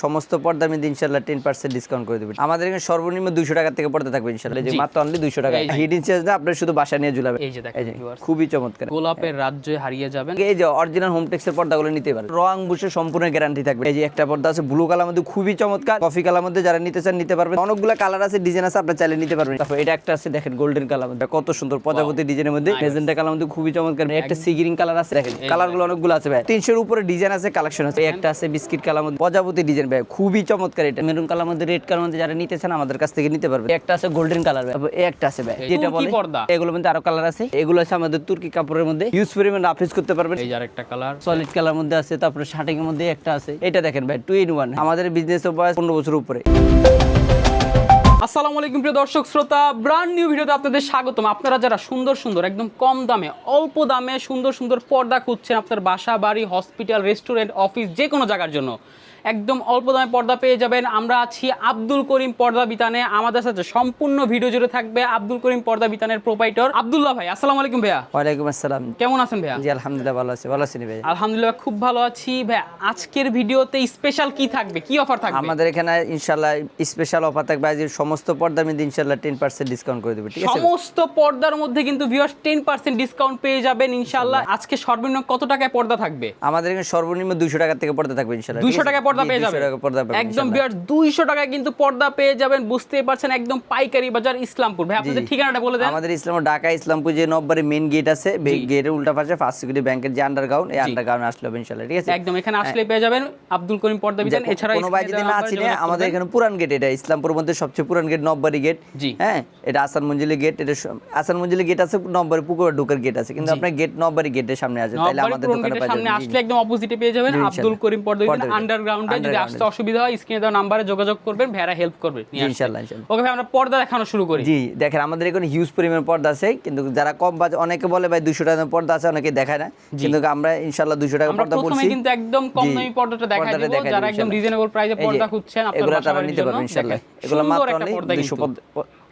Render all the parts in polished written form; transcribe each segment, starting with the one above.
সমস্ত পর্দার মধ্যে ইনশাআল্লাহ 10% ডিসকাউন্ট করে দেবেন। আমাদের এখানে সর্বনিম্ন 200 টাকা থেকে পর্দা থাকবে ইনশাআল্লাহ, যে মাত্র অনলি 200 টাকা। হিডেন চার্জ না, আপনি শুধু বাসা নিয়ে ঝুলাবেন। এই যে দেখেন খুবই চমৎকার, গোলাপের রাজ্যে হারিয়ে যাবেন। এই যে অরিজিনাল হোমটেক্সের পর্দাগুলো নিতে পারেন, রং বুশে সম্পূর্ণ গ্যারান্টি থাকবে। এই যে একটা পর্দা আছে ব্লু কালার মধ্যে, খুবই চমৎকার। কফি কালার মধ্যে যারা নিতে চান নিতে পারবেন। অনেকগুলো কালার আছে, ডিজাইন আছে, আপনি চাইলে নিতে পারবেন। তারপর এটা একটা আছে দেখেন গোল্ডেন কালার মধ্যে, কত সুন্দর প্রজাপতি ডিজাইনের মধ্যে, মেজেন্টা কালার মধ্যে খুবই চমৎকার। একটা সি গ্রিন কালার আছে, দেখেন কালারগুলো অনেকগুলো আছে ভাই, 300 এর উপরে ডিজাইন আছে, কালেকশন আছে। একটা আছে বিস্কিট কালার মধ্যে প্রজাপতি ডিজাইন ভাই, খুবই চমৎকার। এটা মেরুন কালার মধ্যে, রেড কালার মধ্যে যারা নিতে চান আমাদের কাছ থেকে নিতে পারবেন। একটা আছে গোল্ডেন কালার ভাই, এই একটা আছে ভাই যেটা বলে পর্দা। এগুলোর মধ্যে আরো কালার আছে, এগুলো আছে আমাদের তুর্কি কাপড়ের মধ্যে, ইউজ পরিমাণ রাফিজ করতে পারবেন। এই যে আরেকটা কালার সলিড কালার মধ্যে আছে, তারপরে শার্টিং এর মধ্যে একটা আছে। এটা দেখেন ভাই 2 in 1, আমাদের বিজনেস বয়স 15 বছর উপরে। আসসালামু আলাইকুম প্রিয় দর্শক শ্রোতা, ব্র্যান্ড নিউ ভিডিওতে আপনাদের স্বাগতম। আপনারা যারা সুন্দর সুন্দর একদম কম দামে অল্প দামে সুন্দর সুন্দর পর্দা খুঁজছেন আপনার বাসা বাড়ি হসপিটাল রেস্টুরেন্ট অফিস যে কোনো জায়গার জন্য, একদম অল্প দামে পর্দা পেয়ে যাবেন। আমরা আছি আব্দুল করিম পর্দা বিতানে, আমাদের সাথে সম্পূর্ণ ভিডিও জুড়ে থাকবে আব্দুল করিম পর্দা বিতানের প্রোপাইটর আব্দুল্লাহ ভাই। আসসালামু আলাইকুম ভাইয়া। ওয়ালাইকুম আসসালাম, কেমন আছেন ভাইয়া? জি আলহামদুলিল্লাহ ভালো আছি, ভালো আছেন ভাই? আলহামদুলিল্লাহ খুব ভালো আছি ভাই। আজকের ভিডিওতে স্পেশাল কি থাকবে, কি অফার থাকবে? আমাদের এখানে ইনশাআল্লাহ স্পেশাল অফার থাকবে, আজ সমস্ত পর্দার মধ্যে ইনশাআল্লাহ 10% ডিসকাউন্ট করে দেব, ঠিক আছে? সমস্ত পর্দার মধ্যে কিন্তু ভিউয়ার্স 10% ডিসকাউন্ট পেয়ে যাবেন ইনশাআল্লাহ। আজকে সর্বনিম্ন কত টাকায় পর্দা থাকবে? আমাদের এখানে সর্বনিম্ন 200 টাকা থেকে পর্দা থাকবে ইনশাআল্লাহ। 200 টাকায় পর্দা পেয়ে যাবেন একদম ভিউয়ার্স, 200 টাকায় কিন্তু পর্দা পেয়ে যাবেন। বুঝতেই পারছেন একদম পাইকারি বাজার ইসলামপুর। ভাই আপনাদের ঠিকানাটা বলে দেন। আমাদের ইসলামপুর ঢাকা ইসলামপুর যে নব্বরে মেইন গেট আছে, গেটের উল্টা পাশে ফার্স্ট সিকিউরিটি ব্যাংকের যে আন্ডারগ্রাউন্ড, এই আন্ডারগ্রাউন্ডে আসলে হবে ইনশাআল্লাহ, ঠিক আছে? একদম এখানে আসলে পেয়ে যাবেন আব্দুল করিম পর্দা বিতান। এছাড়া কোনো ভাই যদি না চিনে, আমাদের এখানে পুরান গেট, এটা ইসলামপুরের মধ্যে সবচেয়ে পুরান গেট নব্বরি গেট। হ্যাঁ, এটা আসান মঞ্জিলি গেট, এটা আসান মঞ্জিলি গেট আছে, নব্বরি পুকুর ঢোকার গেট আছে, কিন্তু আপনার গেট নব্বরি গেটের সামনে আছে, তাহলে আমাদের দোকানে পাওয়া সামনে যাবে। আসলে একদম অপোজিটে পেয়ে যাবেন আব্দুল করিম পর্দা বিতান আন্ডারগ্রাউন্ডে। যদি আসতে অসুবিধা হয় স্ক্রিনে দেওয়া নম্বরে যোগাযোগ করবেন, ভাইরা হেল্প করবে ইনশাআল্লাহ। ওকে ভাই, আমরা পর্দা দেখানো শুরু করি। জি দেখেন, আমাদের এখানে হিউজ পরিমাণ পর্দা আছে, কিন্তু যারা কম বাজেট, অনেকে বলে ভাই 200 টাকার পর্দা আছে, অনেকে দেখায় না, কিন্তু আমরা ইনশাআল্লাহ 200 টাকা পর্দা বলছি। প্রথমে কিন্তু একদম কম দামি পর্দাটা দেখাই দেব, যারা একদম রিজনেবল প্রাইসে পর্দা খুঁজছেন আপনারা এগুলো তারা বাসায় নিতে পারবেন ইনশাআল্লাহ। এগুলো মাত্র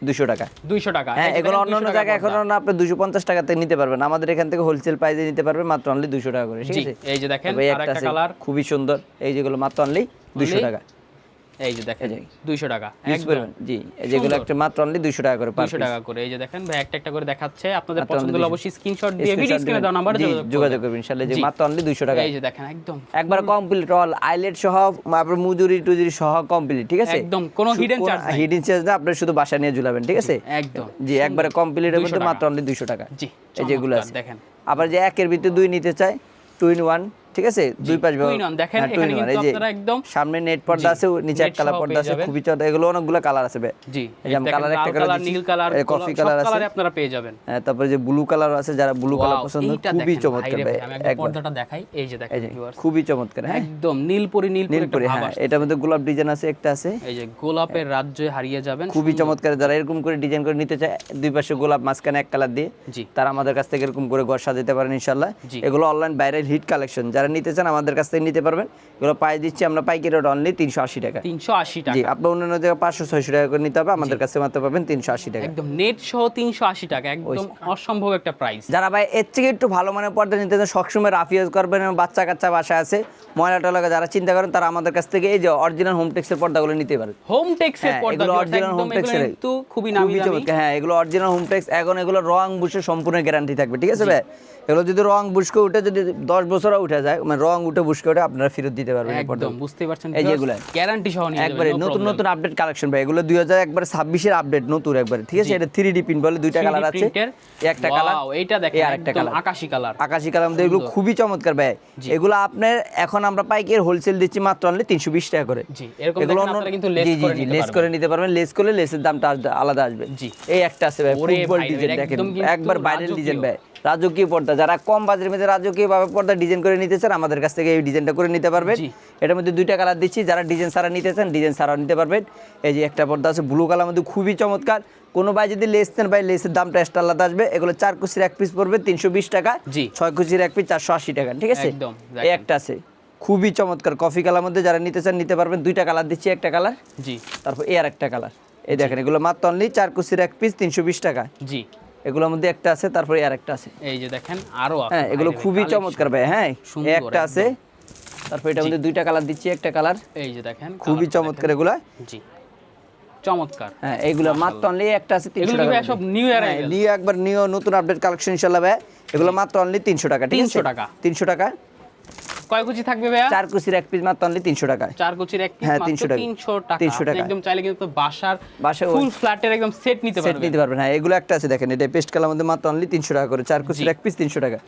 200 টাকা। 200 টাকা। হ্যাঁ, এগুলো অন্যান্য জায়গায় এখন আপনি 250 টাকা থেকে নিতে পারবেন, আমাদের এখান থেকে হোলসেল প্রাইসে নিতে পারবেন মাত্র অনলি 200 টাকা করে, ঠিক আছে? এই যে দেখেন আরেকটা কালার খুবই সুন্দর, এই যেগুলো মাত্র অনলি 200 টাকা। এই যে দেখেন 200 টাকা জি, এই যেগুলো একটা মাত্র অনলি 200 টাকা করে, 200 টাকা করে। এই যে দেখেন ভাই একটা একটা করে দেখাচ্ছে, আপনাদের পছন্দ হলে অবশ্যই স্ক্রিনশট দিয়ে ভিডিও স্ক্রিনে দাও নাম্বারে যোগাযোগ করবেন ইনশাআল্লাহ, যে মাত্র অনলি 200 টাকা। এই যে দেখেন একদম একবার কমপ্লিট অল আইলেট সহ, আপনার মজুরি টুজুরি সহ কমপ্লিট, ঠিক আছে? একদম কোনো হিডেন চার্জ নাই, হিডেন চার্জ না, আপনি শুধু বাসা নিয়ে ঝুলাবেন, ঠিক আছে? একদম জি, একবারে কমপ্লিট এর মধ্যে মাত্র অনলি 200 টাকা। জি, এই যেগুলো আছে দেখেন। আবার যে একের ভিতরে দুই নিতে চায় 2 in 1, ঠিক আছে? দুই পাশ দেখেন এখানে কিন্তু আপনারা একদম সামনে নেট পর্দা আছে, নিচে এক কালার পর্দা আছে, খুবই চওড়া। এগুলো অনেকগুলো কালার আছে ভাই। জি, এই যে কালার একটা কালার, নীল কালার, কফি কালার আছে, কালারে আপনারা পেয়ে যাবেন। হ্যাঁ, তারপরে যে ব্লু কালার আছে, যারা ব্লু কালার পছন্দ, খুবই চমৎকার ভাই। আমি একবার পর্দাটা দেখাই, এই যে দেখেন ভিউয়ার্স, খুবই চমৎকার। হ্যাঁ, একদম নীলপরি হ্যাঁ, এটার মধ্যে গোলাপ ডিজাইন আছে, একটা আছে, এই যে গোলাপের রাজ্যে হারিয়ে যাবেন, খুবই চমৎকার। যারা এরকম করে ডিজাইন করে নিতে চায়, দুই পাশে গোলাপ, মাঝখানে এক কালার দিয়ে, তারা আমাদের কাছ থেকে এরকম করে ঘর সাজাতে পারেন ইনশাআল্লাহ। এগুলো অনলাইন ভাইরাল হিট কালেকশন, যারা নিতে চান আমাদের কাছ থেকে নিতে পারবেন। এগুলো পাই দিচ্ছি আমরা পাইকারি রেট অনলি 380 টাকা। 380 টাকা। জি, আপনি অন্যান্য জায়গায় 500-600 টাকা করে নিতে হবে, আমাদের কাছে মাত্র পাবেন 380 টাকা। একদম নেট সহ 380 টাকা, একদম অসম্ভব একটা প্রাইস। যারা ভাই এর থেকে একটু ভালো মানের পর্দা নিতে চান, সবসময় রাফ ইউজ করবেন, বাচ্চা কাচ্চা বাসায় আছে, ময়লা টয়লা যারা চিন্তা করেন, তারা আমাদের কাছ থেকে এই যে অরিজিনাল হোমটেক্সের পর্দাগুলো নিতে পারেন। হোমটেক্সের পর্দা, এগুলো অরিজিনাল হোমটেক্সের, কিন্তু খুবই নামি দামি। হ্যাঁ, এগুলো অরিজিনাল হোমটেক্স। এখন এগুলো রং বুশে সম্পূর্ণ গ্যারান্টি থাকবে, ঠিক আছে ভাই? এগুলো যদি রং বুশকে উঠে, যদি 10 বছরও উঠে যায়, মানে রং উঠে বুশকে উঠে, আপনারা ফেরত দিতে পারবেন। একদম বুঝতেই পারছেন, এই যেগুলো গ্যারান্টি সহ নিয়ে যাবেন, একবারে নতুন নতুন আপডেট কালেকশন ভাই। এগুলো 2026 এর আপডেট নতুন একবারে, ঠিক আছে? এটা 3D প্রিন্ট বলে, দুইটা কালার আছে, একটা কালার, এইটা দেখেন আরেকটা কালার আকাশী কালার। আকাশী কালার মধ্যে এগুলো খুবই চমৎকার ভাই। এগুলো আপনার এখন আমরা পাইকারি হোলসেল দিচ্ছি মাত্র অনলি 320 টাকা করে। জি, এরকম দেখেন আপনারা কিন্তু লেস করে নিতে পারবেন, লেস করলে লেসের দামটা আলাদা আসবে। জি, এই একটা আছে ভাই, ফুটবল ডিজাইন দেখেন, একবার ভাইরাল ডিজাইন ভাই, রাজকীয় পর্দা। যারা কম বাজেটের মধ্যে রাজকীয় ভাবে পর্দা ডিজাইন করে নিতে চান, আমাদের কাছ থেকে এই ডিজাইনটা করে নিতে পারবেন। এটার মধ্যে দুইটা কালার দিচ্ছি, যারা ডিজাইন ছাড়া নিতে চান ডিজাইন ছাড়াও নিতে পারবেন। এই যে একটা পর্দা আছে ব্লু কালার মধ্যে, খুবই চমৎকার। কোনো ভাই যদি লেস নেন ভাই, লেসের দামটা এক্সট্রা আলাদা আসবে। এগুলো 4 কুচির এক পিস পড়বে 320 টাকা, 6 কুচির এক পিস 480 টাকা, ঠিক আছে? এই একটা আছে খুবই চমৎকার কফি কালার মধ্যে, যারা নিতে চান নিতে পারবেন। দুইটা কালার দিচ্ছি, একটা কালার, জি, তারপর এই আর একটা কালার। এই দেখেন, এগুলো মাত্র অনলি 4 কুচির এক পিস 320 টাকা। জি, এগুলোর মধ্যে একটা আছে, তারপরে আর একটা আছে, এই যে দেখেন আরো আছে। হ্যাঁ, এগুলো খুবই চমৎকার ভাই। হ্যাঁ, একটা আছে, তারপর এটার মধ্যে দুইটা কালার দিচ্ছি, একটা কালার এই যে দেখেন খুবই চমৎকার এগুলা। জি চমৎকার। হ্যাঁ এইগুলো মাত্র অনলি একটা আছে 300 এগুলো টাকা। ভাই সব নিউ ইয়ার নিউ একবার নিউ নতুন আপডেট কালেকশন ইনশাআল্লাহ ভাই। এগুলো মাত্র অনলি 300 টাকা, ঠিক আছে? 300 টাকা। 300 টাকা। কয় কুচি থাকবে ভাইয়া? 4 কুচির এক পিস মাত্র অনলি 300 টাকা। 4 কুচির এক পিস হ্যাঁ, মাত্র 300 টাকা। 300 টাকা। 300 টাকা। আপনি একদম চাইলে কিন্তু বাসার বাসায় ফুল ফ্ল্যাটের একদম সেট নিতে সেট পারবেন। নিতে পারবেন। হ্যাঁ এগুলো একটা আছে দেখেন, এটা পেস্ট কালার মধ্যে মাত্র অনলি 300 টাকা করে, 4 কুচির এক পিস 300 টাকা।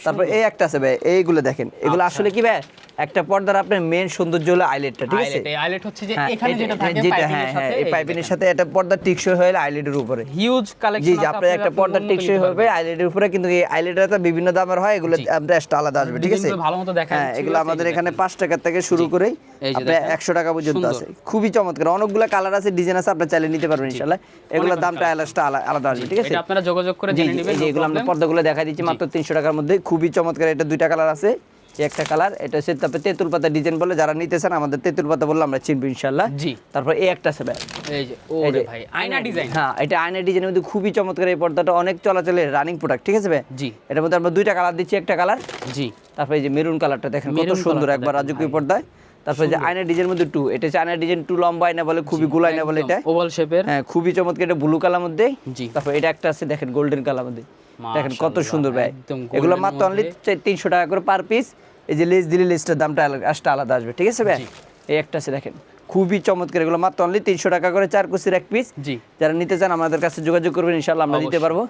তারপর এই একটা আছে ভাই, এইগুলো দেখেন, এগুলো আসলে কি ভাই একটা পর্দার আপনার মেইন সৌন্দর্য হলো আইলেটটা, ঠিক আছে? আইলেট হচ্ছে যে হ্যাঁ, এখানে যেটা থাকে যেটা পাইপিংয়ের হ্যাঁ সাথে এই পাইপিংয়ের সাথে এটা পর্দা টিকসই হয়ে আইলেটের উপরে। হিউজ জি কালেকশন জি, আপনার একটা পর্দা টিকসই হবে আইলেটের উপরে, কিন্তু এই আইলেটটা তো বিভিন্ন দামের হয়, এগুলো আপনার একটা আলাদা আসবে, ঠিক আছে? ভালো মতো দেখা হ্যাঁ এগুলো আমাদের এখানে 5 টাকা থেকে শুরু করে আপনার 100 টাকা পর্যন্ত আছে। খুবই চমৎকার, অনেকগুলো কালার আছে, ডিজাইন আছে, আপনি চাইলে নিতে পারবেন ইনশাআল্লাহ। এগুলোর দামটা আলাদা আসবে, ঠিক আছে? এটা আপনারা যোগাযোগ করে জেনে নেবেন। এই এগুলো আমরা পর্দাগুলো দেখাই দিচ্ছি মাত্র 300 টাকার মধ্যে, খুবই চমৎকার। এটা দুইটা কালার আছে, এই একটা কালার, এটা হচ্ছে তারপরে তেঁতুল পাতা ডিজাইন বলে, যারা নিতে চান আমাদের তেঁতুল পাতা বললে আমরা চিনবো ইনশাআল্লাহ। জি। তারপর এই একটা আছে ভাই, এই যে ওরে ভাই আয়না ডিজাইন। হ্যাঁ এটা আয়না ডিজাইনের মধ্যে খুবই চমৎকার, এই পর্দাটা অনেক চলাচলের রানিং প্রোডাক্ট, ঠিক আছে ভাই? জি। এটার মধ্যে আমরা দুইটা কালার দিচ্ছি, একটা কালার, জি। তারপরে এই যে মেরুন কালারটা দেখেন কত সুন্দর, একবার রাজকীয় পর্দায়। তারপরে যে আয়না ডিজাইনের মধ্যে 2, এটা হচ্ছে আয়না ডিজাইন 2 লম্বা আয়না বলে, খুবই গোল আয়না বলে এটা, ওভাল শেপের। হ্যাঁ খুবই চমৎকার, এটা ব্লু কালার মধ্যে। জি। তারপর এটা একটা আছে দেখেন গোল্ডেন কালার মধ্যে, দেখেন কত সুন্দর ভাই। একদম এগুলো মাত্র অনলি 300 টাকা করে পার পিস। এই যে লেস দিলে লেসটার দামটা আলাদা আসবে, ঠিক আছে ভাই? এই একটা আছে দেখেন খুবই চমৎকার, এগুলো মাত্র অনলি 300 টাকা করে, 4 কুচির এক পিস। জি। যারা নিতে চান আমাদের কাছে যোগাযোগ করবেন ইনশাআল্লাহ, আমরা দিতে পারবো।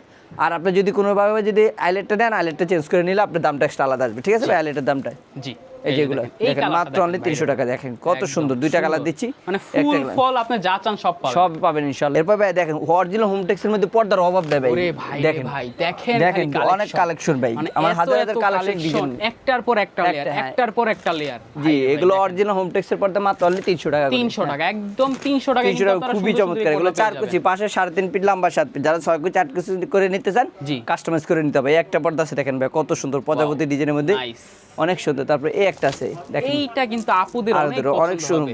আর আপনি যদি কোনোভাবে যদি আইলেটটা নেন, আইলেটটা চেঞ্জ করে নিলে আপনার দামটা এক্সট্রা আলাদা আসবে, ঠিক আছে ভাই? আইলেটের দামটা জি। এই যেগুলো দেখেন মাত্র অনলি 300 টাকা, দেখেন কত সুন্দর, দুইটা কালার দিচ্ছি, মানে ফুল ফল আপনি যা চান সব পাবেন, সব পাবেন ইনশাআল্লাহ। এরপর ভাই দেখেন অরিজিনাল হোমটেক্সের মধ্যে পর্দার অভাব নেই ভাই। ওরে ভাই দেখেন ভাই দেখেন দেখেন অনেক কালেকশন ভাই, আমার হাজার হাজার কালেকশন ডিজাইন, একটার পর একটা লেয়ার, একটার পর একটা লেয়ার। জি এগুলো অরিজিনাল হোমটেক্সের পর্দা মাত্র অনলি 300 টাকা, 300 টাকা, একদম 300 টাকা। 300 টাকা, খুবই চমৎকার। এগুলো 4 কুচি, পাশে 3.5 ফিট লম্বা, 7 ফিট, যারা 6 কুচি 8 কুচি করে নিতে চান কাস্টমাইজ করে নিতে হবে। একটা পর্দা আছে দেখেন ভাই কত সুন্দর, প্রজাপতি ডিজাইনের মধ্যে অনেক সুন্দর। তারপর এই একটা আছে দেখেন, এইটা কিন্তু আপুদের অনেক সুন্দর,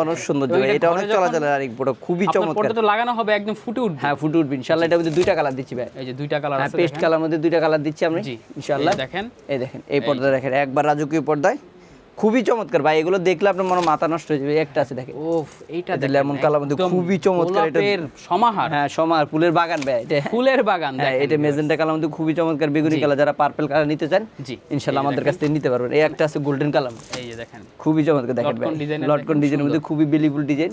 অনেক সুন্দর, এটা অনেক চলাচলের আরেক বড়, খুবই চমৎকার। পর্দাটা লাগানো হবে একদম ফুটে উঠবে। হ্যাঁ ফুটে উঠবে ইনশাআল্লাহ। এটার মধ্যে দুইটা কালার দিচ্ছি ভাই, এই যে দুইটা কালার আছে, পেস্ট কালার মধ্যে দুইটা কালার দিচ্ছি আমরা ইনশাআল্লাহ। দেখেন এই দেখেন এই পর্দা দেখেন একবার রাজকীয় পর্দায়, খুবই চমৎকার ভাই। এগুলো দেখলে আপনার মনে মাথা নষ্ট হয়ে যাবে। একটা আছে দেখেন, ওফ এইটা দেখেন লেমন কালার মধ্যে খুবই চমৎকার, এটা গোলাপের সমাহার। হ্যাঁ সমাহার, ফুলের বাগান ভাই, এটা ফুলের বাগান। হ্যাঁ এটা মেজেন্টা কালার মধ্যে খুবই চমৎকার, বেগুনি কালার, যারা পার্পল কালার নিতে চান জি ইনশাআল্লাহ আমাদের কাছ থেকে নিতে পারবেন। এই একটা আছে গোল্ডেন কালার, এই যে দেখেন খুবই চমৎকার, দেখেন ভাই লটকন ডিজাইনের মধ্যে খুবই বিলিফুল ডিজাইন।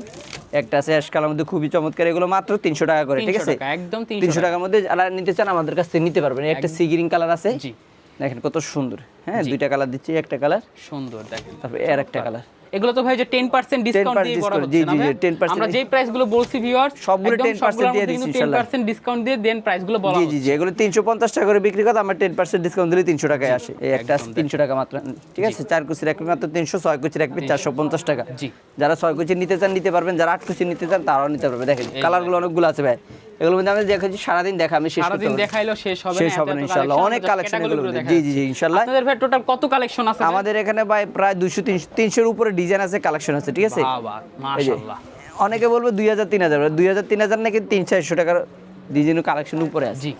একটা আছে অ্যাশ কালার মধ্যে খুবই চমৎকার, এগুলো মাত্র 300 টাকা করে, ঠিক আছে? একদম 300 টাকার মধ্যে যারা নিতে চান আমাদের কাছ থেকে নিতে পারবেন। একটা সি গ্রিন কালার আছে, জি দেখেন কত সুন্দর। হ্যাঁ দুইটা কালার দিচ্ছি, একটা কালার সুন্দর দেখেন, তারপর এর একটা কালার। এগুলো তো ভাই যে 10% ডিসকাউন্ট দিয়ে করা হচ্ছে না? 10% আমরা যে প্রাইস গুলো বলছি ভিউয়ার্স সবগুলো 10% দিয়ে দিচ্ছি ইনশাআল্লাহ। 10% ডিসকাউন্ট দিয়ে দেন প্রাইস গুলো বলা হচ্ছে। জি জি, এগুলো 350 টাকা করে বিক্রি করে, আমরা 10% ডিসকাউন্ট দিলে 300 টাকায় আসে। এই একটা 300 টাকা মাত্র, ঠিক আছে? 4 কুচির এক পিস মাত্র 300, 6 কুচির এক পিস 450 টাকা। জি যারা 6 কুচি নিতে চান নিতে পারবেন, যারা 8 কুচি নিতে চান তারাও নিতে পারবে। দেখেন কালারগুলো অনেকগুলো আছে ভাই, এগুলোর মধ্যে আমি দেখাচ্ছি সারাদিন দেখা, আমি শেষ করতে সারাদিন দেখাইলো শেষ হবে না ইনশাআল্লাহ। অনেক কালেকশন এগুলো, জি জি জি ইনশাআল্লাহ। আপনাদের ভাই টোটাল কত কালেকশন আছে? আমাদের এখানে ভাই প্রায় 200 300 এর উপরে ডিজাইন আছে, কালেকশন আছে, ঠিক আছে? বাবা মাশাআল্লাহ। অনেকে বলবে 2000 3000, 2000 3000 নাকি 300 টাকার ডিজাইন কালেকশন উপরে আছে। জি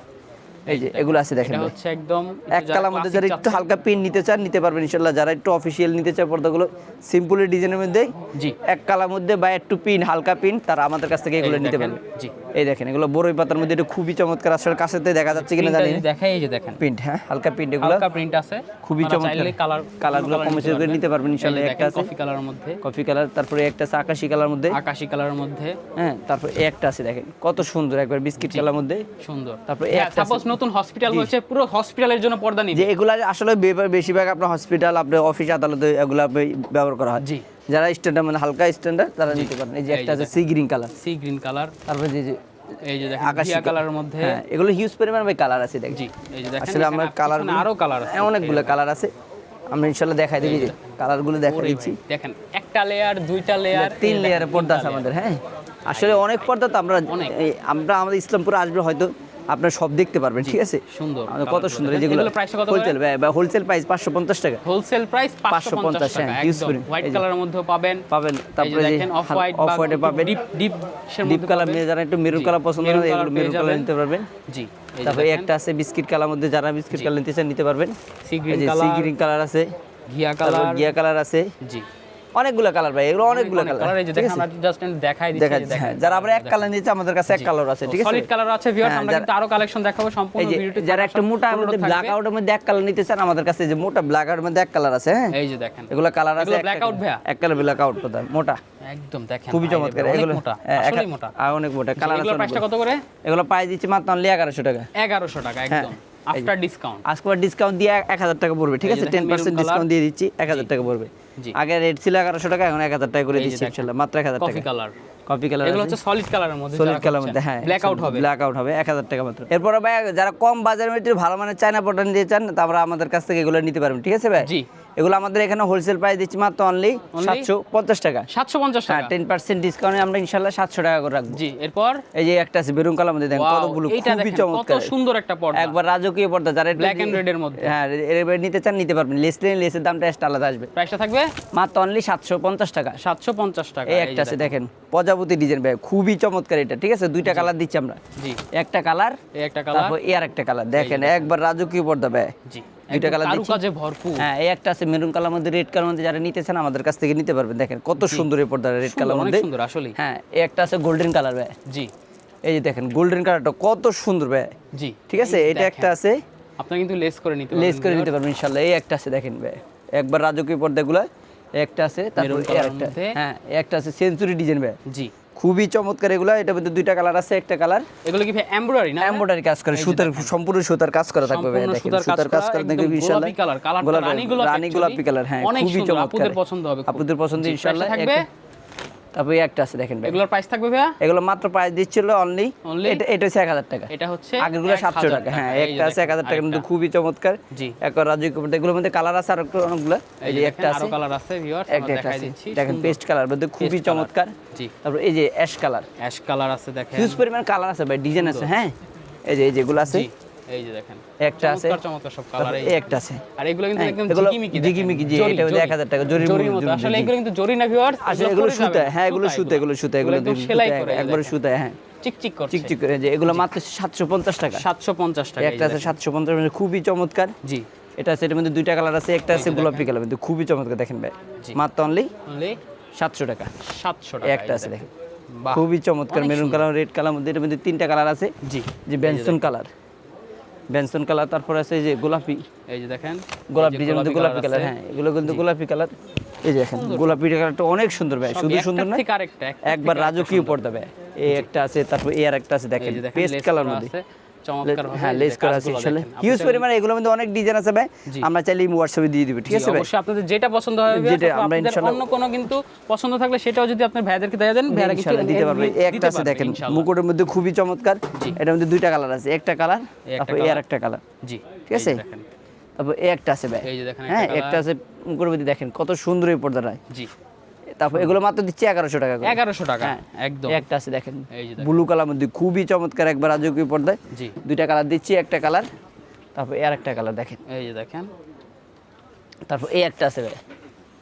এই যে এগুলো আছে দেখেন, এটা হচ্ছে একদম এক কালার মধ্যে যারা একটু হালকা পিন নিতে চান নিতে পারবেন ইনশাআল্লাহ। যারা একটু অফিশিয়াল নিতে চায় পর্দাগুলো সিম্পল ডিজাইনের মধ্যে, জি এক কালার মধ্যে বা একটু পিন হালকা পিন, তারা আমাদের কাছ থেকে এগুলো নিতে পারবে। জি এই দেখেন এগুলো বড়ই পাতার মধ্যে, এটা খুবই চমৎকার, আসলে কাছেতে দেখা যাচ্ছে কিনা জানি না। দেখাই এই যে দেখেন প্রিন্ট, হ্যাঁ হালকা প্রিন্ট, এগুলো হালকা প্রিন্ট আছে, খুবই চমৎকার। কালারগুলো কমিশন করে নিতে পারবেন ইনশাআল্লাহ। একটা আছে কফি কালারের মধ্যে, কফি কালার, তারপরে একটা আছে আকাশী কালার মধ্যে, আকাশী কালারের মধ্যে, হ্যাঁ তারপর এই একটা আছে দেখেন কত সুন্দর, একবার বিস্কিট কালার মধ্যে সুন্দর। তারপর সাপোজ নতুন হসপিটাল হচ্ছে, পুরো হসপিটালের জন্য পর্দা নিবে, যে এগুলা আসলে বেশিরভাগ আপনার হসপিটাল, আপনার অফিস আদালতে এগুলো ব্যবহার করা হয়। জি যারা স্ট্যান্ডার্ড মানে হালকা স্ট্যান্ডার্ড তারা নিতে পারেন। এই যে একটা আছে sea green colour, sea green colour, তারপর যে এই যে দেখেন ঘিয়া কালারের মধ্যে, হ্যাঁ এগুলো হিউজ পরিমাণ ভাই কালার আছে দেখেন। জি এই যে দেখেন আসলে আমরা কালার আরো কালার আছে, অনেকগুলো কালার আছে, আমরা ইনশাআল্লাহ দেখাই দিই। যে কালারগুলো দেখাই দিচ্ছি, দেখেন একটা লেয়ার, দুইটা লেয়ার, 3 লেয়ারের পর্দা আছে আমাদের। হ্যাঁ আসলে অনেক পর্দা, তো আমরা আমাদের ইসলামপুরে আসবে হয়তো আপনারা সব দেখতে পারবেন, ঠিক আছে? সুন্দর কত সুন্দর, যেগুলো হোলসেল বা হোলসেল প্রাইস 550 টাকা, হোলসেল প্রাইস 550 টাকা একদম। হোয়াইট কালারের মধ্যে পাবেন। তারপরে দেখেন অফ হোয়াইটে পাবেন, ডিপ কালার, যারা একটু মেরুন কালার পছন্দ করে এগুলো মেরুন কালার নিতে পারবেন। জি তারপরে একটা আছে বিস্কিট কালার মধ্যে, যারা বিস্কিট কালার নিতে চান নিতে পারবেন। সি গ্রিন কালার আছে, ঘিয়া কালার, গিয়া কালার আছে, জি অনেকগুলো কালার ভাই, এগুলো অনেকগুলো কালার। কালার। এই যে দেখেন আমরা জাস্ট দেখাই দিচ্ছি, দেখা যাচ্ছে, যারা আমরা এক কালার নিচ্ছে আমাদের কাছে এক কালার আছে, ঠিক আছে। সলিড কালার আছে ভিউয়ার্স, হ্যাঁ, আমরা কিন্তু আরো কালেকশন দেখাবো সম্পূর্ণ এই যে ভিডিওতে। যারা একটা মোটা মধ্যে ব্ল্যাক আউটের মধ্যে এক কালার নিতে চান আমাদের কাছে, যে মোটা ব্ল্যাক আউটের মধ্যে এক কালার আছে, হ্যাঁ এই যে দেখেন এগুলো কালার আছে, এগুলো ব্ল্যাক আউট ভাইয়া, এক কালার ব্ল্যাক আউট তো মোটা, একদম দেখেন খুবই চমৎকার অনেক এগুলো, মোটা, হ্যাঁ, আসলেই মোটা, আর অনেক মোটা কালার আছে। এগুলোর প্রাইসটা কত করে? এগুলো পাই দিচ্ছি মাত্র অনলি 1100 টাকা। 1100 টাকা একদম আফটার ডিসকাউন্ট। আজকে ডিসকাউন্ট দিয়ে 1000 টাকা পড়বে, ঠিক আছে, 10% ডিসকাউন্ট দিয়ে দিচ্ছি, 1000 টাকা পড়বে। জি আগে রেট ছিল 1100 টাকা, এখন 1000 টাকা করে দিচ্ছি ইনশাআল্লাহ, মাত্র 1000 টাকা। কফি কালার, কপি কালার, এগুলো হচ্ছে সলিড কালারের মধ্যে, সলিড কালার মধ্যে, হ্যাঁ ব্ল্যাক আউট হবে, ব্ল্যাক আউট হবে 1000 টাকা মাত্র। এরপর ভাই যারা কম বাজারের মধ্যে ভালো মানের চায়না পটন দিয়ে চান, তারপরে আমাদের কাছ থেকে এগুলো নিতে পারবেন, ঠিক আছে ভাই। জি এগুলো আমাদের এখানে হোলসেল প্রাইস দিচ্ছি মাত্র অনলি 750 টাকা। 750 হ্যাঁ, টাকা, 10% ডিসকাউন্টে আমরা ইনশাআল্লাহ 700 টাকা করে রাখবো। জি এরপর এই যে একটা আছে বেরুন কালার মধ্যে, দেখেন কতগুলো, এইটা খুবই দেখেন কত চমৎকার, সুন্দর একটা পর্দা, একবার রাজকীয় পর্দা, যারা ব্ল্যাক এন্ড রেড এর মধ্যে, হ্যাঁ এর নিতে চান নিতে পারবেন। লেসের দামটা এক্সট্রা আলাদা আসবে, প্রাইসটা থাকবে মাত্র অনলি 750 টাকা। 750 টাকা। এই একটা আছে দেখেন প্রজাপতি ডিজাইন ভাই, খুবই চমৎকার এটা, ঠিক আছে, দুইটা কালার দিচ্ছি আমরা, জি একটা কালার, এই একটা কালার, তারপর এই আরেকটা কালার, দেখেন একবার রাজকীয় পর্দা ভাই, জি দুইটা কালার দিচ্ছি, কারুকাজে ভরপুর। হ্যাঁ এই একটা আছে মেরুন কালার মধ্যে, রেড কালার মধ্যে, যারা নিতে চান আমাদের কাছ থেকে নিতে পারবেন। দেখেন কত সুন্দর এই পর্দা, রেড কালার অনেক মধ্যে, সুন্দর আসলে, হ্যাঁ এই একটা আছে গোল্ডেন কালার ভাই, জি এই যে দেখেন গোল্ডেন কালারটা কত সুন্দর ভাই, জি ঠিক আছে। এটা একটা আছে, আপনারা কিন্তু লেস করে নিতে পারবেন, লেস করে নিতে পারবেন ইনশাআল্লাহ। এই একটা আছে দেখেন ভাই, একবার রাজকীয় পর্দাগুলো, একটা আছে, তারপর এই একটা, হ্যাঁ এই একটা আছে সেঞ্চুরি ডিজাইন ভাই, জি খুবই চমৎকার এগুলো। এটার মধ্যে দুইটা কালার আছে, একটা কালার এগুলো কি এমব্রয়ডারি না? এমব্রয়ডারি কাজ করে, সুতার সম্পূর্ণ সুতার কাজ করা থাকবে ভাই, দেখেন সুতার কাজ করা দেখবেন ইনশাআল্লাহ, গোলাপি কালার, কালারটা রানী গোলাপি কালার, হ্যাঁ খুবই চমৎকার, আপনাদের পছন্দ হবে, আপনাদের পছন্দ ইনশাআল্লাহ। থাকবে। তারপর এই একটা আছে দেখেন ভাই, এগুলোর প্রাইস থাকবে ভাইয়া? এগুলো মাত্র প্রাইস দিচ্ছিল অনলি, এটা হচ্ছে 1000 টাকা, এটা হচ্ছে আগেরগুলো 700 টাকা, হ্যাঁ একটা আছে 1000 টাকা, কিন্তু খুবই চমৎকার, জি একবার রাজকীয় পর্দা, এগুলোর মধ্যে কালার আছে আর অনেকগুলো, এই যে একটা আছে, আরো কালার আছে ভিউয়ার্স, আমরা দেখাই দিচ্ছি, দেখেন পেস্ট কালার মধ্যে খুবই চমৎকার, জি তারপর এই যে অ্যাশ কালার, অ্যাশ কালার আছে দেখেন, হিউজ পরিমাণ কালার আছে ভাই, ডিজাইন আছে, হ্যাঁ এই যে যেগুলো আছে, জি এই যে দেখেন একটা আছে, চমৎকার সব কালার, এই একটা আছে, আর এগুলো কিন্তু একদম এগুলো জিকিমিকি জিকিমিকি, যে এটা হচ্ছে 1000 টাকা, জরির মতো, আসলে এগুলো কিন্তু জরি না ভিউয়ার্স, আসলে এগুলো সুতা, হ্যাঁ এগুলো সুতা, এগুলো একদম সেলাই করে একবার সুতা, হ্যাঁ চিকচিক করছে, চিকচিক করে, যে এগুলো মাত্র 750 টাকা, 750 টাকা, একটা আছে 750 মানে খুবই চমৎকার, জি এটা আছে, এর মধ্যে দুইটা কালার আছে, একটা আছে গোলাপি কালার মধ্যে, খুবই চমৎকার, দেখেন ভাই মাত্র অনলি 700 টাকা, 700 টাকা, একটা আছে দেখেন বাহ খুবই চমৎকার, মেরুন কালার, রেড কালার মধ্যে, এর মধ্যে তিনটা কালার আছে, জি যে বেনসন কালার, বেনসন কালার, তারপর আছে যে গোলাপি, এই যে দেখেন গোলাপি ডিজাইনের মধ্যে গোলাপি কালার, হ্যাঁ এগুলো কিন্তু গোলাপি কালার, এই যে দেখেন গোলাপি কালারটা অনেক সুন্দর ভাই, শুধু সুন্দর না একবার রাজকীয় পর্দা ভাই, এই একটা আছে, তারপর এই আর একটা আছে দেখেন পেস্ট কালার মধ্যে, চমৎকার ভাবে, হ্যাঁ লেস করা আছে ইনশাআল্লাহ, হিউজ পরিমাণে এগুলোর মধ্যে অনেক ডিজাইন আছে ভাই, আমরা চাইলে হোয়াটসঅ্যাপে দিয়ে দিব, ঠিক আছে ভাই, অবশ্যই আপনাদের যেটা পছন্দ হবে, যেটা আমরা ইনশাআল্লাহ অন্য কোনো কিন্তু পছন্দ থাকলে সেটাও যদি আপনার ভাইদেরকে দেয়া দেন, ভাইরা কিন্তু দিতে পারবে। এই একটা আছে দেখেন মুকুটের মধ্যে খুবই চমৎকার, এটার মধ্যে দুইটা কালার আছে, একটা কালার, তারপর এই আর একটা কালার, জি ঠিক আছে, তারপর এই একটা আছে ভাই, এই যে দেখেন হ্যাঁ একটা আছে মুকুটের মধ্যে, দেখেন কত সুন্দর এই পর্দাটা, জি তারপর এগুলো মাত্র দিচ্ছি 1100 টাকা করে, 1100 টাকা একদম, একটা আছে দেখেন এই যে ব্লু কালার মধ্যে খুবই চমৎকার, একবার রাজকীয় পর্দায়, জি দুইটা কালার দিচ্ছি, একটা কালার, তারপর এই আরেকটা কালার দেখেন, এই যে দেখেন, তারপর এই একটা আছে ভাই,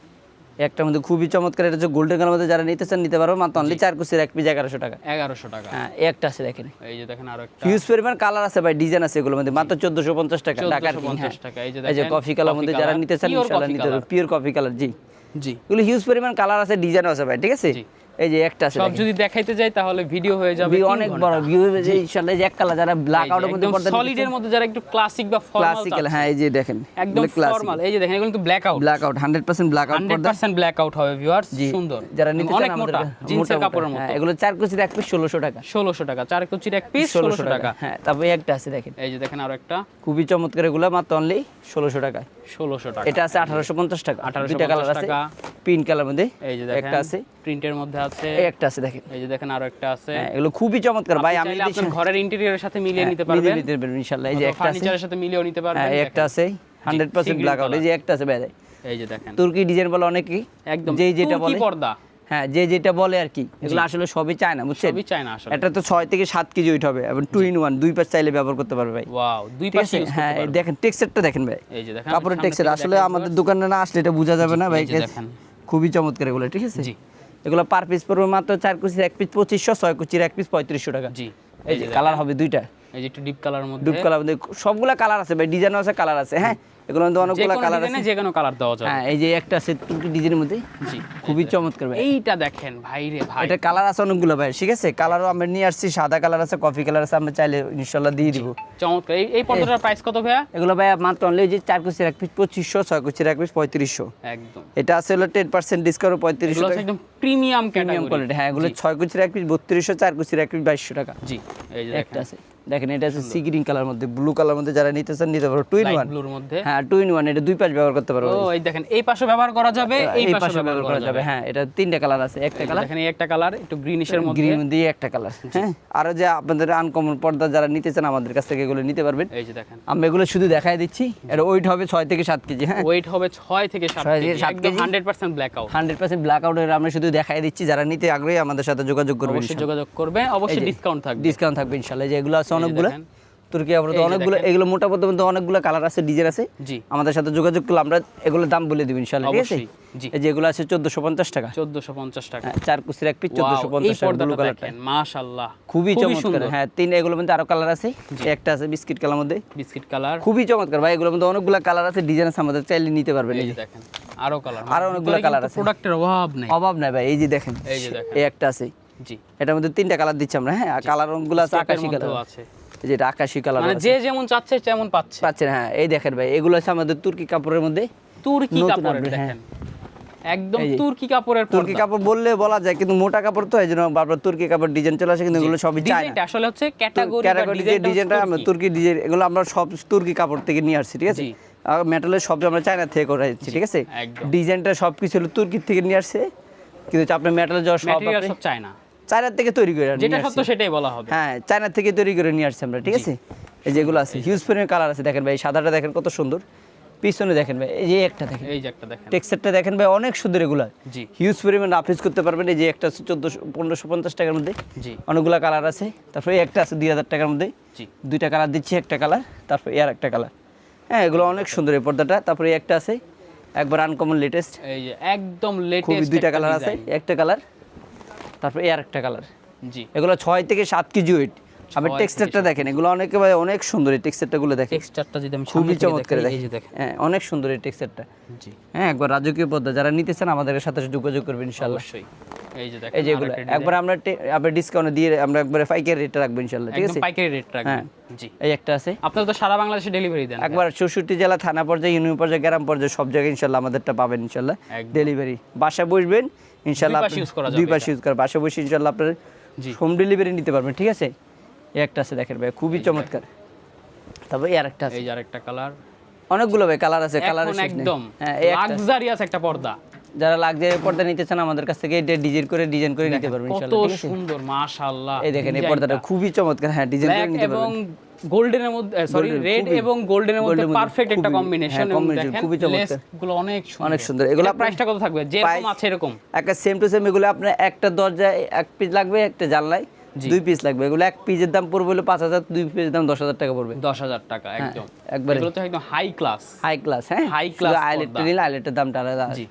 একটার মধ্যে খুবই চমৎকার, এটা হচ্ছে গোল্ডেন কালার মধ্যে, যারা নিতে চান নিতে পারবো, মাত্র অনলি 4 কুচির এক পিস 1100 টাকা, 1100 টাকা, হ্যাঁ এই একটা আছে দেখেন, এই যে দেখেন আরো একটা হিউজ পরিমাণ কালার আছে ভাই, ডিজাইন আছে এগুলোর মধ্যে, মাত্র 1450 টাকা, ঢাকার কিং, 1450 টাকা, এই যে এই যে দেখেন কফি কালার মধ্যে যারা নিতে চান ইনশাআল্লাহ নিতে পারবে, পিওর কফি কালার, জি জি এগুলো হিউজ পরিমাণ কালার আছে, ডিজাইন আছে ভাই, ঠিক আছে, এই যে একটা আছে সব যদি দেখাইতে যাই তাহলে ভিডিও হয়ে যাবে অনেক বড় ভিউ, ইনশাআল্লাহ যে এক কালার, যারা ব্ল্যাক আউটের মধ্যে পর্দা সলিড এর মধ্যে যারা একটু ক্লাসিক বা ফর্মাল, ক্লাসিক্যাল, হ্যাঁ এই যে দেখেন একদম ফর্মাল, এই যে দেখেন এগুলো কিন্তু ব্ল্যাক আউট, 100% ব্ল্যাক আউট পর্দা, 100% ব্ল্যাক আউট হবে ভিউয়ার্স, সুন্দর, যারা নিতে চান অনেক আমাদের মোটা জিন্সের কাপড়ের মতো, এগুলো 4 কুচির এক পিস 1600 টাকা, 1600 টাকা, 4 কুচির এক পিস 1600 টাকা, হ্যাঁ তারপর একটা আছে দেখেন, এই যে দেখেন আরো একটা খুবই চমৎকার, এগুলো মাত্র অনলি 1600 টাকা, 1600 টাকা, এটা আছে 1850 টাকা, 1850 দুইটা কালার আছে, টাকা, পিঙ্ক কালার মধ্যে, এই যে দেখেন একটা আছে প্রিন্টের মধ্যে আছে, এই একটা আছে দেখেন, এই যে দেখেন আরো একটা আছে, হ্যাঁ এগুলো খুবই চমৎকার ভাই, আমি আপনার ঘরের ইন্টেরিয়রের সাথে মিলিয়ে নিতে পারবেন, ইনশাআল্লাহ, এই যে একটা আছে, ফার্নিচারের সাথে মিলিয়ে নিতে পারবেন, হ্যাঁ একটা আছে 100% ব্ল্যাক আউট, এই যে একটা আছে ভাই, এই যে দেখেন তুর্কি ডিজাইন বলে অনেকেই, একদম যেই যেটা বলে তুর্কি পর্দা, হ্যাঁ যে যেটা বলে আর কি, এগুলো আসলে সবই চায় না, বুঝছেন, সবই চায় না আসলে, এটা তো 6 থেকে 7 কেজি ওয়েট হবে, এবং 2 in 1 দুই পাশ চাইলে ব্যবহার করতে পারবে ভাই, ওয়াও দুই ঠিক পাশে আছে, ইউজ করতে হ্যাঁ পারবেন, দেখেন টেক্সচারটা দেখেন ভাই, এই যে দেখেন কাপড়ের টেক্সচার, আসলে আমাদের দোকানে না আসলে এটা বোঝা যাবে না ভাই, এই যে দেখেন খুবই চমৎকার এগুলো, ঠিক আছে, জি এগুলো পার পিস পড়বে মাত্র 4 কুচির এক পিস 2500, 6 কুচির এক পিস 3500 টাকা, জি এই যে কালার হবে দুইটা, এই যে একটু ডিপ কালারের মধ্যে, ডিপ কালার মধ্যে সবগুলা কালার আছে ভাই, ডিজাইনও আছে, কালার আছে। হ্যাঁ, এগুলোর মধ্যে অনেকগুলো কালার আছে, যে কোনো কালার দেওয়া যাবে। হ্যাঁ, এই যে একটা আছে তুর্কি ডিজাইনের মধ্যে, জি খুবই চমৎকার ভাই। এইটা দেখেন ভাই রে ভাই, এটা কালার আছে অনেকগুলো ভাই, ঠিক আছে। কালারও আমরা নিয়ে আসছি, সাদা কালার আছে, কফি কালার আছে, আমরা চাইলে ইনশাআল্লাহ দিয়ে দিব। চমৎকার। এই পর্দাটার প্রাইস কত ভাইয়া? এগুলো ভাই মাত্র অনলি যে 4 কুচির এক পিস 2500, 6 কুচির এক পিস 3500। একদম এটা আছে হলো 10% ডিসকাউন্ট 3500 এগুলো টাকা, একদম প্রিমিয়াম প্রিমিয়াম ক্যাটাগরি। কোয়ালিটি। হ্যাঁ, এগুলো 6 কুচির এক পিস 3200, 4 কুচির এক পিস 2200 টাকা। জি এই যে একটা আছে দেখেন, এটা আছে সি গ্রিন কালার মধ্যে, ব্লু কালার মধ্যে, যারা নিতে চান নিতে পারো, 2 in 1। ব্লুর মধ্যে, হ্যাঁ 2 in 1, এটা দুই পাশ ব্যবহার করতে পারো। ও এই দেখেন, এই পাশে ব্যবহার করা যাবে, এই এই পাশে পাশে ব্যবহার করা যাবে। হ্যাঁ, এটা তিনটা কালার আছে, একটা কালার দেখেন এই একটা কালার একটু গ্রিনিশের মধ্যে, গ্রিন দিয়ে একটা কালার। হ্যাঁ, আর যে আপনাদের আনকমন পর্দা যারা নিতে চান আমাদের কাছ থেকে এগুলো নিতে পারবেন। এই যে দেখেন আমরা এগুলো শুধু দেখাই দিচ্ছি। এটা ওয়েট হবে 6 থেকে 7 কেজি। হ্যাঁ, ওয়েট হবে 6 থেকে 7 6 থেকে কেজি, 7 একদম কেজি। 100% ব্ল্যাক আউট, 100% ব্ল্যাক আউটের আমরা শুধু দেখাই দিচ্ছি। যারা নিতে আগ্রহী আমাদের সাথে যোগাযোগ করবেন, অবশ্যই যোগাযোগ করবে, অবশ্যই ডিসকাউন্ট থাকবে, ডিসকাউন্ট থাকবে ইনশাআল্লাহ। যে এগুলো আছে অনেকগুলো দেখেন। তুর্কি কাপড়, অনেকগুলো, এগুলো মোটা পদ্মের মধ্যে অনেকগুলো কালার আছে, ডিজাইন আছে। জি আমাদের সাথে যোগাযোগ করলে আমরা এগুলোর দাম বলে দিব ইনশাআল্লাহ, ঠিক আছে। অবশ্যই। জি এই যে এগুলো আছে 1450 টাকা, 1450 টাকা। 4 কুচির এক পিস Wow, 1450 এই টাকা, ব্লু পর্দাটা কালারটা দেখেন মাশাআল্লাহ, খুবই চমৎকার। সুন্দর। হ্যাঁ, এগুলোর মধ্যে আরো কালার আছে, একটা আছে বিস্কিট কালার মধ্যে, বিস্কিট কালার, খুবই চমৎকার ভাই। এগুলোর মধ্যে অনেকগুলো কালার আছে, ডিজাইন আছে, আমাদের চাইলে নিতে পারবেন। এই যে দেখেন আরো কালার, আরো অনেকগুলো কালার আছে, প্রোডাক্টের অভাব নেই, অভাব নাই ভাই। এই যে দেখেন, এই যে দেখেন, এই একটা আছে, জি এটার মধ্যে 3টা কালার দিচ্ছি আমরা। হ্যাঁ, আর কালার রংগুলো আছে আকাশী কালার আছে, এই যে এটা আকাশী কালার মানে যে যেমন চাচ্ছে তেমন পাচ্ছে, পাচ্ছেন। হ্যাঁ, এই দেখেন ভাই, এগুলো আছে আমাদের তুর্কি কাপড়ের মধ্যে, তুর্কি নতুন কাপড়ের, update, দেখেন একদম এই যে তুর্কি কাপড়ের তুর্কি পর্দা। কাপড় বললে বলা যায়, কিন্তু মোটা কাপড় তো এই জন্য বারবার তুর্কি কাপড় ডিজাইন চলে আসে, কিন্তু এগুলো সবই চায় ডিজাইনটা আসলে হচ্ছে ক্যাটাগরি বা ক্যাটাগরি যে ডিজাইনটা আমরা তুর্কি ডিজাইন, এগুলো আমরা সব তুর্কি কাপড় থেকে নিয়ে আসছি, ঠিক আছে। জি। আর মেটালের সব আমরা চায়না থেকে করে আসছি, ঠিক আছে। একদম। ডিজাইনটা সব কিছু হলো তুর্কি থেকে নিয়ে আসছে, কিন্তু আপনার মেটালের যা সব ম্যাটেরিয়াল আপনি সব চায় না, চায়না থেকে তৈরি করে যেটা নিয়ে সত্য আসছি। সেটাই বলা হবে। হ্যাঁ, চায়না থেকে তৈরি করে নিয়ে আসছি আমরা, ঠিক আছে। এই যেগুলো আছে হিউজ পরিমাণ কালার আছে, দেখেন ভাই, সাদাটা দেখেন কত সুন্দর, পিছনে দেখেন ভাই, এই যে একটা দেখেন, এই যে একটা দেখেন, টেক্সচারটা দেখেন ভাই, অনেক সুন্দর। এগুলো জি হিউজ পরিমাণ রাফিজ করতে পারবেন। এই যে একটা আছে 1550 টাকার মধ্যে, জি অনেকগুলো কালার আছে। তারপরে এই একটা আছে 2000 টাকার মধ্যে, জি দুইটা কালার দিচ্ছি, একটা কালার, তারপরে এর একটা কালার। হ্যাঁ, এগুলো অনেক সুন্দর এই পর্দাটা। তারপরে এই একটা আছে একবার আনকমন লেটেস্ট, এই যে একদম খুবই লেটেস্ট দুইটা কালার আছে, একটা কালার, তারপরে এর একটা কালার। জি এগুলো 6 থেকে 7 কেজি ওয়েট। আপনি 6 থেকে টেক্সচারটা দেখেন, এগুলো অনেকে ভাই অনেক সুন্দর, এই টেক্সচারটা গুলো দেখেন, টেক্সচারটা যদি আমি খুবই সামনে থেকে চমৎকার দেখাই, এই যে দেখেন। দেখেন, হ্যাঁ, অনেক সুন্দর এই টেক্সচারটা। জি হ্যাঁ, একবার রাজকীয় পর্দা যারা নিতে চান আমাদের সাথে যোগাযোগ করবেন ইনশাআল্লাহ। অবশ্যই। এই যে দেখেন এই যে এগুলো একবার আমরা আপনার ডিসকাউন্ট দিয়ে আমরা একবারে পাইকারি রেটে রাখবো ইনশাআল্লাহ, ঠিক একদম আছে। পাইকারি রেট রাখবেন। জি এই একটা আছে, আপনারা তো সারা বাংলাদেশে ডেলিভারি দেন, একবার 64 জেলা, থানা পর্যায়ে, ইউনিয়ন পর্যায়ে, গ্রাম পর্যায়ে, সব জায়গায় ইনশাআল্লাহ আমাদেরটা পাবেন ইনশাআল্লাহ একদম। ডেলিভারি। বাসায় বসবেন ইনশাআল্লাহ, দুই পাশে use করা যাবে দুই পাশে ইউজ করা, বাসায় বসে ইনশাআল্লাহ আপনার জি হোম ডেলিভারি নিতে পারবেন, ঠিক আছে। এই একটা আছে দেখেন ভাই, খুবই চমৎকার। তারপর এই আরেকটা আছে, এই যে আরেকটা কালার, অনেকগুলো ভাই কালার আছে, কালার এখন একদম হ্যাঁ, এই একটা লাক্সারিয়াস একটা পর্দা, যারা লাক্সারি পর্দা নিতে চান আমাদের কাছ থেকে এটা ডিজাইন করে নিতে পারবেন কত ইনশাআল্লাহ, ঠিক আছে। সুন্দর মাশাআল্লাহ। এই দেখেন এই পর্দাটা খুবই চমৎকার। হ্যাঁ, ডিজাইন করে ব্ল্যাক নিতে এবং পারবেন। গোল্ডেনের মধ্যে, সরি রেড খুবই- এবং গোল্ডেনের মধ্যে গোল্ডেনের মধ্যে পারফেক্ট একটা খুবই- কম্বিনেশন। হ্যাঁ, combination দেখেন খুবই চমৎকার। লেসগুলো অনেক সুন্দর, অনেক সুন্দর। এগুলো প্রাইসটা কত থাকবে? যেরকম আছে এরকম একটা সেম টু সেম। এগুলো আপনার একটা দরজায় এক পিস লাগবে, একটা জানলায় জি। 2 পিস লাগবে। এগুলো এক পিসের দাম পড়বে হলো 5000, 2 পিসের দাম 10000 টাকা পড়বে। 10,000 টাকা একদম, একবারে এগুলো তো একদম হাই ক্লাস, হাই ক্লাস। হ্যাঁ, High class আইলেটটা পর্দা। নিলে আইলেটের দামটা আলাদা। জি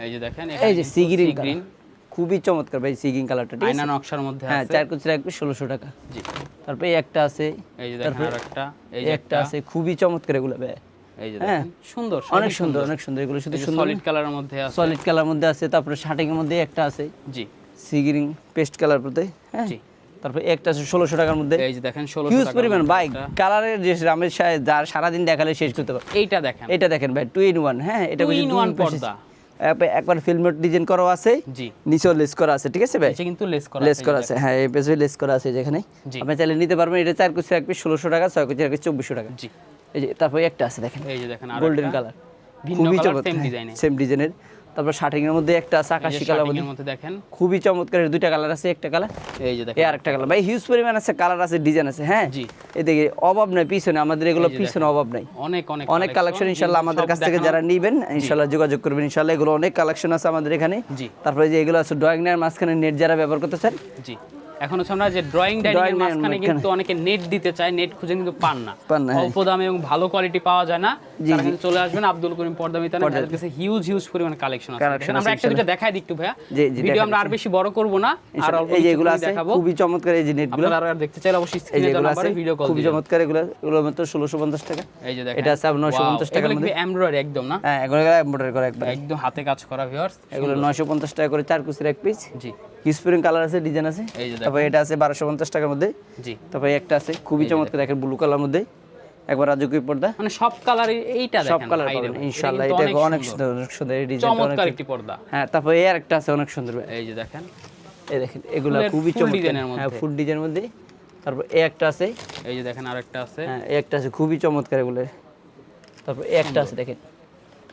এই যে দেখেন, এই যে সি গ্রিন গ্রিন খুবই চমৎকার ভাই, সি গ্রিন কালারটা, ঠিক আয়না আছে। নকশার মধ্যে হ্যাঁ, আছে। 4 কুচির এক পিস 1600 টাকা। জি তারপরে এই একটা আছে, এই যে দেখেন আরেকটা, এই যে একটা আছে, খুবই চমৎকার এগুলো ভাই। এই যে হ্যাঁ, দেখেন সুন্দর, অনেক সুন্দর, অনেক সুন্দর। এগুলো শুধু সুন্দর, সলিড কালারের মধ্যে আছে। সলিড কালার মধ্যে আছে। তারপরে শার্টিং এর মধ্যে একটা আছে জি সি গ্রিন পেস্ট কালার মধ্যে। হ্যাঁ, জি তারপরে একটা আছে 1600 টাকার মধ্যে। এই যে দেখেন 1600 হিউজ টাকা পরিমাণ ভাই কালারের, যে আমি যার সারাদিন দেখালে শেষ করতে পারবো। এইটা দেখেন, এটা দেখেন ভাই 2 in 1। হ্যাঁ, এটা 2 in 1 দুই piece, পর্দা। একবার ফিল্মেট ডিজাইন করা আছে, জি নিচেও লেস করা আছে, ঠিক আছে ভাই। এটা কিন্তু লেস করা লেস করা আছে, হ্যাঁ, এই পেজে লেস করা আছে যেখানে। জি। আপনি চাইলে নিতে পারবেন। এটা 4 কুচি এক পিস 1600 টাকা, 6 কুচি এক পিস 2400 টাকা। জি এই যে তারপরে একটা আছে দেখেন, এই যে দেখেন গোল্ডেন কালার, ভিন্ন খুবই কালার, চমৎকার, সেম ডিজাইনে, সেম ডিজাইনের। তারপর শার্টিং এর মধ্যে একটা আছে আকাশী কালার মধ্যে, মধ্যে দেখেন খুবই চমৎকার। এর দুইটা কালার আছে, একটা কালার, এই যে এই দেখেন আরেকটা কালার ভাই। হিউজ পরিমাণ আছে, কালার আছে, ডিজাইন আছে। হ্যাঁ, জি এদিকে অভাব নাই পিছনে, আমাদের এগুলো এই যে পিছনে অভাব নাই। অনেক অনেক অনেক কালেকশন ইনশাআল্লাহ আমাদের কাছ থেকে যারা নিবেন ইনশাআল্লাহ যোগাযোগ করবেন ইনশাআল্লাহ। এগুলো অনেক কালেকশন আছে আমাদের এখানে। জি তারপরে যে এগুলো আছে ড্রয়িং নেট মাঝখানে নেট যারা ব্যবহার করতে চান, জি এখন হচ্ছে আমরা যে ড্রয়িং ডাইনিং এর মাঝখানে কিন্তু অনেকে নেট দিতে চায়, নেট খুঁজে কিন্তু পান না, অল্প দামে এবং ভালো কোয়ালিটি পাওয়া যায় না, তারা কিন্তু চলে আসবেন আব্দুল করিম পর্দা বিতানে। আমাদের কাছে হিউজ পরিমাণ কালেকশন আছে। আমরা একটা দুটো দেখাই দিই একটু ভাইয়া, ভিডিও আমরা আর বেশি বড় করব না, আর অল্প এই যেগুলো আছে খুবই চমৎকার। এই যে নেটগুলো আপনারা আর দেখতে চাইলে অবশ্যই স্ক্রিনে দেওয়া নম্বরে ভিডিও কল দিন। খুবই চমৎকার এগুলো মাত্র 1650 টাকা। এই যে দেখেন এটা আছে 950 টাকার মধ্যে, এমব্রয়ডারি একদম না? হ্যাঁ, এগুলো এমব্রয়ডারি করা একবার একদম হাতে কাজ করা ভিউয়ার্স। এগুলো 950 টাকা করে 4 কুচির এক পিস। জি, স্প্রিং কালার আছে, ডিজাইন আছে। তারপর এটা আছে 1250 টাকার মধ্যে। জি, তারপর একটা আছে খুবই চমৎকার, দেখেন ব্লু কালার মধ্যে একবার রাজকীয় পর্দা, মানে সব কালারই এইটা দেখেন, সব কালার পাবেন ইনশাআল্লাহ। এটা অনেক সুন্দর এই ডিজাইনটা, চমৎকার একটি পর্দা। হ্যাঁ, তারপর এই আরেকটা আছে অনেক সুন্দর, এই যে দেখেন, এই দেখেন এগুলো খুবই চমৎকার। হ্যাঁ, ফুল ডিজাইনের মধ্যে। তারপর এই একটা আছে, এই যে দেখেন আরেকটা আছে। হ্যাঁ, এই একটা আছে খুবই চমৎকার এগুলো। তারপর এই একটা আছে, দেখেন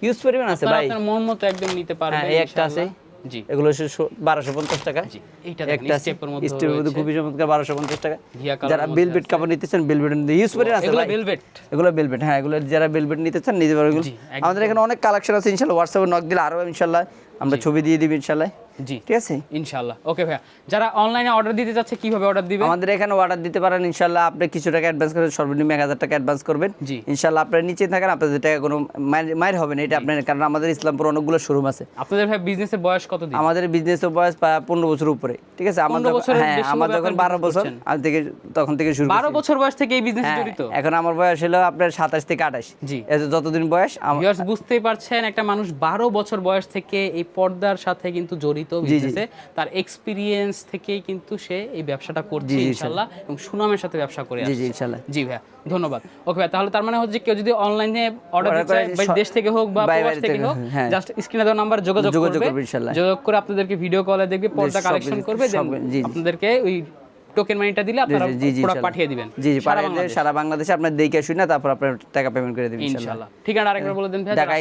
ইউজ পরিমাণ আছে ভাই, আপনার মন মতো একদম নিতে পারবেন। হ্যাঁ, এই একটা আছে। জি, এগুলো 1250 টাকা। জি, এইটা একটা স্টেপের মধ্যে স্টেপের মধ্যে খুবই চমৎকার 1250 টাকা। যারা বেলভেট কাপড় নিতে চান, বেলভেট ইউজ পরিমাণ আছে ভাই। এগুলো বেলভেট, হ্যাঁ, এগুলো যারা বেলভেট নিতে চান নিতে পারবেন। আমাদের এখানে অনেক কালেকশন আছে ইনশাআল্লাহ। হোয়াটসঅ্যাপে নক দিলে আরো ইনশাআল্লাহ আমরা ছবি দিয়ে দিব ইনশাআল্লাহ। জি, ঠিক আছে ইনশাআল্লাহ। ওকে ভাইয়া, যারা অনলাইনে অর্ডার দিতে যাচ্ছে কিভাবে অর্ডার দিবেন? আমাদের এখানে অর্ডার দিতে পারেন ইনশাআল্লাহ। আপনি কিছু টাকা অ্যাডভান্স করবেন, সর্বনিম্ন 1000 টাকা অ্যাডভান্স করবেন। জি, ইনশাআল্লাহ আপনারা নিচে থাকেন, আপনাদের টাকা কোনো মাইর হবে না, এটা আপনার, কারণ আমাদের ইসলামপুর অনেকগুলো শোরুম আছে। আপনাদের ভাই বিজনেসের বয়স কত দিন? আমাদের বিজনেসের বয়স প্রায় 15 বছর উপরে। ঠিক আছে, আমার যখন 12 বছর আজ থেকে, তখন থেকে শুরু 12 বছর বয়স থেকে এই বিজনেসে জড়িত। এখন আমার বয়স হলো আপনার 27 থেকে 28। জি, যতদিন বয়স। ভিউয়ার্স বুঝতেই পারছেন, একটা মানুষ 12 বছর বয়স থেকে এই পর্দার সাথে কিন্তু জড়িত বিজনেসে, তার এক্সপেরিয়েন্স থেকেই কিন্তু সে এই ব্যবসাটা করছে ইনশাআল্লাহ, এবং সুনামের সাথে ব্যবসা করে আসছে। জি ইনশাআল্লাহ। জি ভাইয়া, ধন্যবাদ। ওকে ভাই, তাহলে তার মানে হচ্ছে কেউ যদি অনলাইনে অর্ডার দিতে চায়, ভাই দেশ থেকে হোক বা প্রবাস থেকে হোক, জাস্ট স্ক্রিনে দেওয়া নাম্বার যোগাযোগ করবে ইনশাআল্লাহ। যোগাযোগ করে আপনাদেরকে ভিডিও কলে দেখবে, পর্দা কালেকশন করবে, দেন আপনাদেরকে ওই টোকেন মানিটা দিলে আপনারা প্রোডাক্ট পাঠিয়ে দিবেন। জি, সারা বাংলাদেশে আপনার দেখে শুনে তারপর আপনার টাকা পেমেন্ট করে দিবেন ইনশাআল্লাহ। ঠিকানা আরেকবার বলে দেন ভাই। ঢাকা,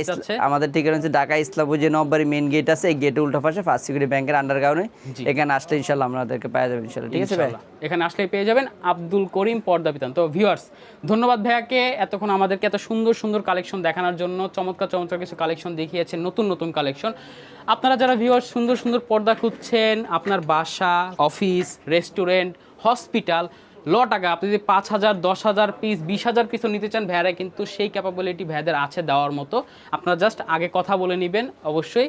আমাদের ঠিকানা হচ্ছে ঢাকা ইসলামপুর যে নববাড়ি মেইন গেট আছে, এই গেটের উল্টা পাশে ফার্স্ট সিকিউরিটি ব্যাংকের আন্ডারগ্রাউন্ডে। এখানে আসলে ইনশাআল্লাহ আপনাদেরকে পেয়ে যাবেন ইনশাআল্লাহ। ঠিক আছে ভাই, এখানে আসলেই পেয়ে যাবেন আব্দুল করিম পর্দা বিতান। তো ভিউয়ার্স, ধন্যবাদ ভাইয়াকে এতক্ষণ আমাদেরকে এত সুন্দর কালেকশন দেখানোর জন্য। চমৎকার কিছু কালেকশন দেখিয়েছেন, নতুন কালেকশন। আপনারা যারা ভিউয়ার্স সুন্দর পর্দা খুঁজছেন, আপনার বাসা, অফিস, রেস্টুরেন্ট, হসপিটাল, টাকা আপনি যদি 5000, 10,000 পিস, 20,000 পিসও নিতে চান, ভ্যারা কিন্তু সেই ক্যাপাবিলিটি ভ্যাদের আছে দেওয়ার মতো। আপনারা জাস্ট আগে কথা বলে নেবেন অবশ্যই।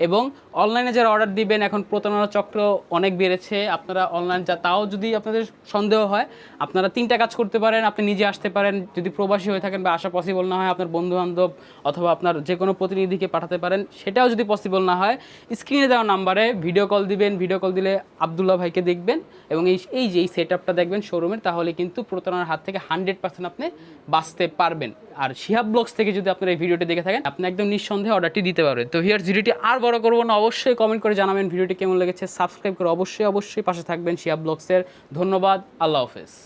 এবং অনলাইনে যারা অর্ডার দিবেন, এখন প্রতারণা চক্র অনেক বেড়েছে। আপনারা অনলাইন তাও যদি আপনাদের সন্দেহ হয়, আপনারা 3টা কাজ করতে পারেন। আপনি নিজে আসতে পারেন, যদি প্রবাসী হয়ে থাকেন বা আসা পসিবল না হয়, আপনার বন্ধুবান্ধব অথবা আপনার যে কোনো প্রতিনিধিকে পাঠাতে পারেন। সেটাও যদি পসিবল না হয়, স্ক্রিনে দেওয়া নাম্বারে ভিডিও কল দিবেন। ভিডিও কল দিলে আব্দুল্লাহ ভাইকে দেখবেন এবং এই যে সেট আপটা দেখবেন শোরুমের, তাহলে কিন্তু প্রতারণার হাত থেকে 100% আপনি বাঁচতে পারবেন। আর শিহাব ব্লগস থেকে যদি আপনারা এই ভিডিওটি দেখে থাকেন, আপনি একদম নিঃসন্দেহে অর্ডারটি দিতে পারবেন। তো ভিউয়ার্স, ভিডিওটি আর বড় করবো না, অবশ্যই কমেন্ট করে জানাবেন ভিডিওটি কেমন লেগেছে। সাবস্ক্রাইব করে অবশ্যই পাশে থাকবেন শিহাব ব্লগসের। ধন্যবাদ, আল্লাহ হাফেজ।